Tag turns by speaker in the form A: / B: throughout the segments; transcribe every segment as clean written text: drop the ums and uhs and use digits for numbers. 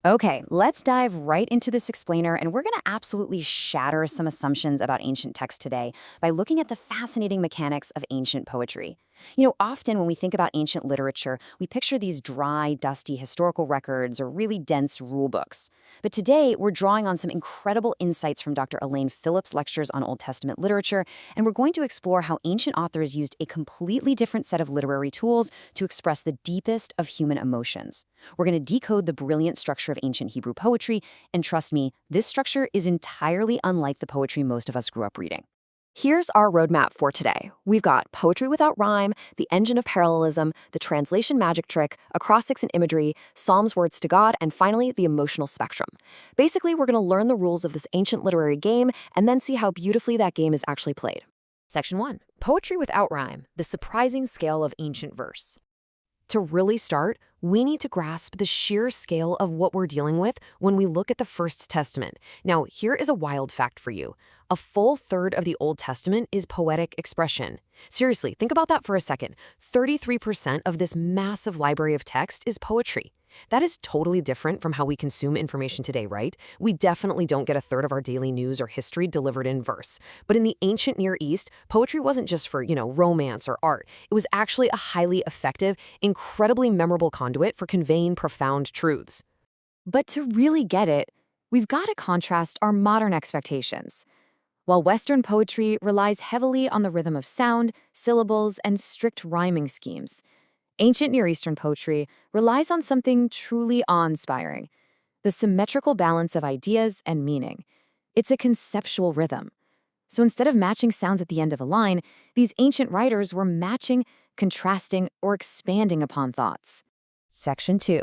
A: Okay, let's dive right into this explainer, and we're going to absolutely shatter some assumptions about ancient texts today by looking at the fascinating mechanics of ancient poetry. Often when we think about ancient literature, we picture these dry, dusty historical records or really dense rule books. But today, we're drawing on some incredible insights from Dr. Elaine Phillips' lectures on Old Testament literature, and we're going to explore how ancient authors used a completely different set of literary tools to express the deepest of human emotions. We're going to decode the brilliant structure of ancient Hebrew poetry, and trust me, this structure is entirely unlike the poetry most of us grew up reading. Here's our roadmap for today. We've got poetry without rhyme, the engine of parallelism, the translation magic trick, acrostics and imagery, Psalms words to God, and finally, the emotional spectrum. Basically, we're going to learn the rules of this ancient literary game and then see how beautifully that game is actually played. Section 1. Poetry without rhyme, the surprising scale of ancient verse. To really start, we need to grasp the sheer scale of what we're dealing with when we look at the First Testament. Now, here is a wild fact for you. A full third of the Old Testament is poetic expression. Seriously, think about that for a second. 33% of this massive library of text is poetry. That is totally different from how we consume information today, right? We definitely don't get a third of our daily news or history delivered in verse. But in the ancient Near East, poetry wasn't just for, romance or art. It was actually a highly effective, incredibly memorable conduit for conveying profound truths. But to really get it, we've got to contrast our modern expectations. While Western poetry relies heavily on the rhythm of sound, syllables, and strict rhyming schemes, ancient Near Eastern poetry relies on something truly awe-inspiring, the symmetrical balance of ideas and meaning. It's a conceptual rhythm. So instead of matching sounds at the end of a line, these ancient writers were matching, contrasting, or expanding upon thoughts. Section 2.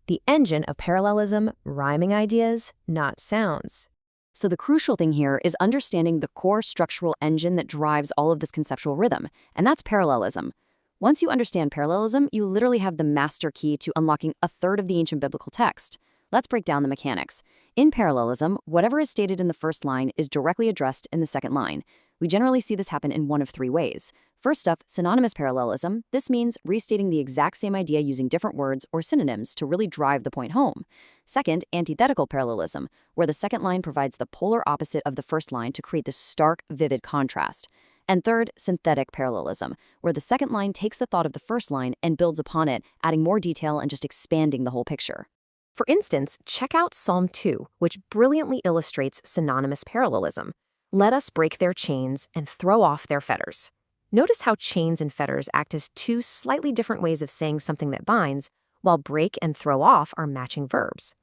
A: The engine of parallelism, rhyming ideas, not sounds. So the crucial thing here is understanding the core structural engine that drives all of this conceptual rhythm, and that's parallelism. Once you understand parallelism, you literally have the master key to unlocking a third of the ancient biblical text. Let's break down the mechanics. In parallelism, whatever is stated in the first line is directly addressed in the second line. We generally see this happen in one of three ways. First up, synonymous parallelism. This means restating the exact same idea using different words or synonyms to really drive the point home. Second, antithetical parallelism, where the second line provides the polar opposite of the first line to create this stark, vivid contrast. And third, synthetic parallelism, where the second line takes the thought of the first line and builds upon it, adding more detail and just expanding the whole picture. For instance, check out Psalm 2, which brilliantly illustrates synonymous parallelism. Let us break their chains and throw off their fetters. Notice how chains and fetters act as two slightly different ways of saying something that binds, while break and throw off are matching verbs.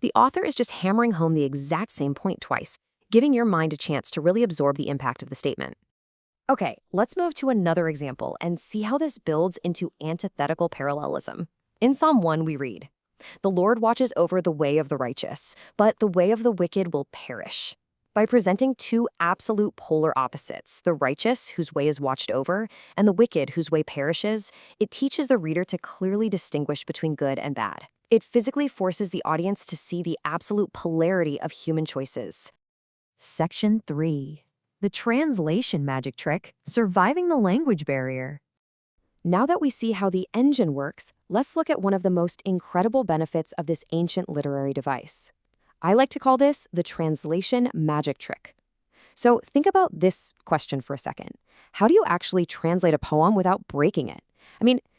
A: The author is just hammering home the exact same point twice, giving your mind a chance to really absorb the impact of the statement. Okay, let's move to another example and see how this builds into antithetical parallelism. In Psalm 1, we read, "The Lord watches over the way of the righteous, but the way of the wicked will perish." By presenting two absolute polar opposites, the righteous, whose way is watched over, and the wicked, whose way perishes, it teaches the reader to clearly distinguish between good and bad. It physically forces the audience to see the absolute polarity of human choices. Section 3. The translation magic trick, surviving the language barrier. Now that we see how the engine works, let's look at one of the most incredible benefits of this ancient literary device. I like to call this the translation magic trick. So think about this question for a second. How do you actually translate a poem without breaking it?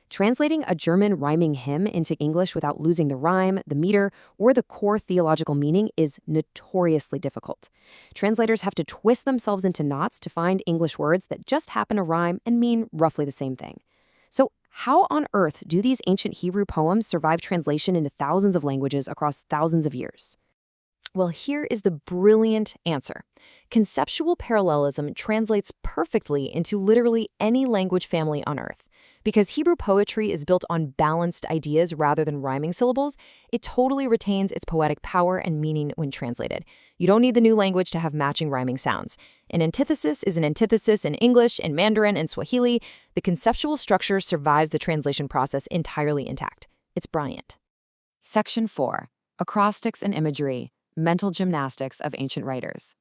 A: Translating a German rhyming hymn into English without losing the rhyme, the meter, or the core theological meaning is notoriously difficult. Translators have to twist themselves into knots to find English words that just happen to rhyme and mean roughly the same thing. So how on earth do these ancient Hebrew poems survive translation into thousands of languages across thousands of years? Well, here is the brilliant answer. Conceptual parallelism translates perfectly into literally any language family on Earth. Because Hebrew poetry is built on balanced ideas rather than rhyming syllables, it totally retains its poetic power and meaning when translated. You don't need the new language to have matching rhyming sounds. An antithesis is an antithesis in English, in Mandarin, and Swahili. The conceptual structure survives the translation process entirely intact. It's brilliant. Section 4. Acrostics and imagery. Mental gymnastics of ancient writers.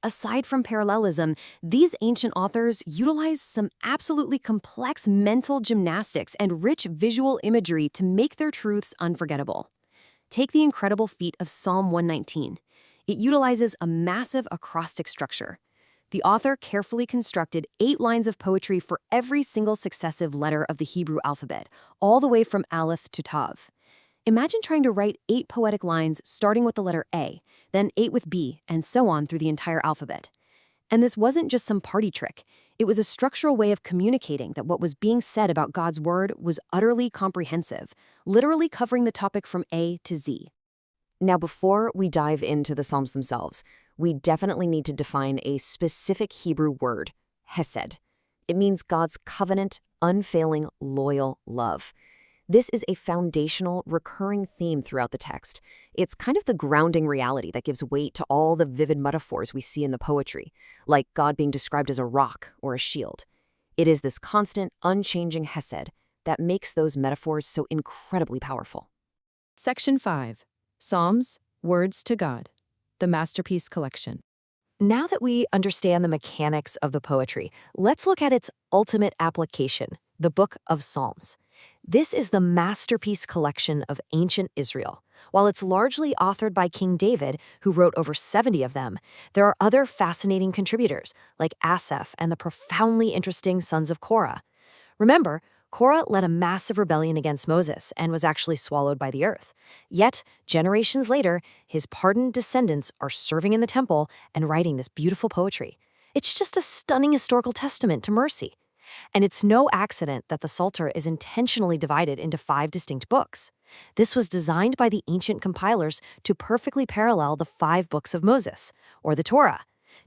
A: Aside from parallelism, these ancient authors utilize some absolutely complex mental gymnastics and rich visual imagery to make their truths unforgettable.
B: Take the incredible feat of Psalm 119. It utilizes a massive acrostic structure. The author carefully constructed 8 lines of poetry for every single successive letter of the Hebrew alphabet, all the way from Aleph to Tav. Imagine trying to write 8 poetic lines starting with the letter A, then 8 with B, and so on through the entire alphabet. And this wasn't just some party trick. It was a structural way of communicating that what was being said about God's word was utterly comprehensive, literally covering the topic from A to Z.
A: Now, before we dive into the Psalms themselves, we definitely need to define a specific Hebrew word, hesed. It means God's covenant, unfailing, loyal love. This is a foundational, recurring theme throughout the text. It's kind of the grounding reality that gives weight to all the vivid metaphors we see in the poetry, like God being described as a rock or a shield. It is this constant, unchanging hesed that makes those metaphors so incredibly powerful.
C: Section 5. Psalms, Words to God. The Masterpiece Collection.
B: Now that we understand the mechanics of the poetry, let's look at its ultimate application, the Book of Psalms. This is the masterpiece collection of ancient Israel. While it's largely authored by King David, who wrote over 70 of them, there are other fascinating contributors, like Asaph and the profoundly interesting sons of Korah. Remember, Korah led a massive rebellion against Moses and was actually swallowed by the earth. Yet, generations later, his pardoned descendants are serving in the temple and writing this beautiful poetry. It's just a stunning historical testament to mercy. And it's no accident that the Psalter is intentionally divided into 5 distinct books. This was designed by the ancient compilers to perfectly parallel the 5 books of Moses, or the Torah.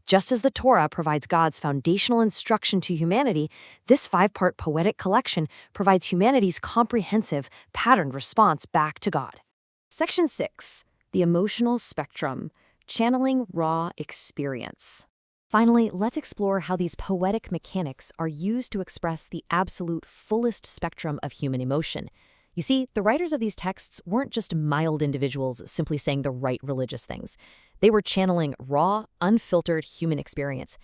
B: Just as the Torah provides God's foundational instruction to humanity, this 5-part poetic collection provides humanity's comprehensive, patterned response back to God.
A: Section 6. The emotional spectrum, channeling raw experience. Finally, let's explore how these poetic mechanics are used to express the absolute fullest spectrum of human emotion. You see, the writers of these texts weren't just mild individuals simply saying the right religious things. They were channeling raw, unfiltered human experience.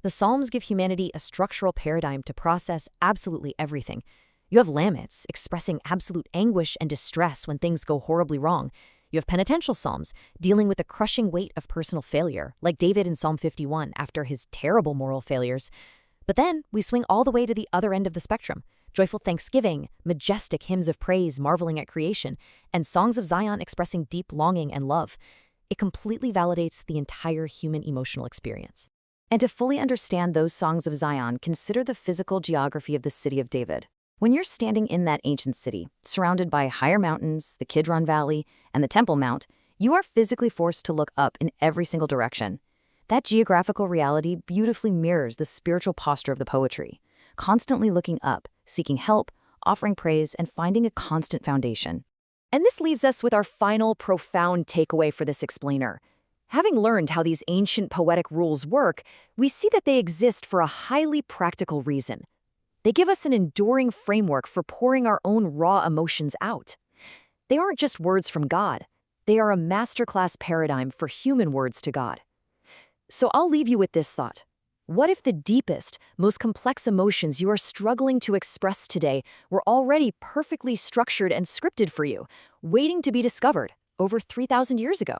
A: The Psalms give humanity a structural paradigm to process absolutely everything. You have laments expressing absolute anguish and distress when things go horribly wrong. You have penitential psalms dealing with the crushing weight of personal failure, like David in Psalm 51 after his terrible moral failures. But then we swing all the way to the other end of the spectrum. Joyful thanksgiving, majestic hymns of praise marveling at creation, and songs of Zion expressing deep longing and love. It completely validates the entire human emotional experience. And to fully understand those songs of Zion, consider the physical geography of the city of David. When you're standing in that ancient city, surrounded by higher mountains, the Kidron Valley, and the Temple Mount, you are physically forced to look up in every single direction. That geographical reality beautifully mirrors the spiritual posture of the poetry, constantly looking up, seeking help, offering praise, and finding a constant foundation. And this leaves us with our final profound takeaway for this explainer. Having learned how these ancient poetic rules work, we see that they exist for a highly practical reason. They give us an enduring framework for pouring our own raw emotions out. They aren't just words from God. They are a masterclass paradigm for human words to God. So I'll leave you with this thought. What if the deepest, most complex emotions you are struggling to express today were already perfectly structured and scripted for you, waiting to be discovered over 3,000 years ago?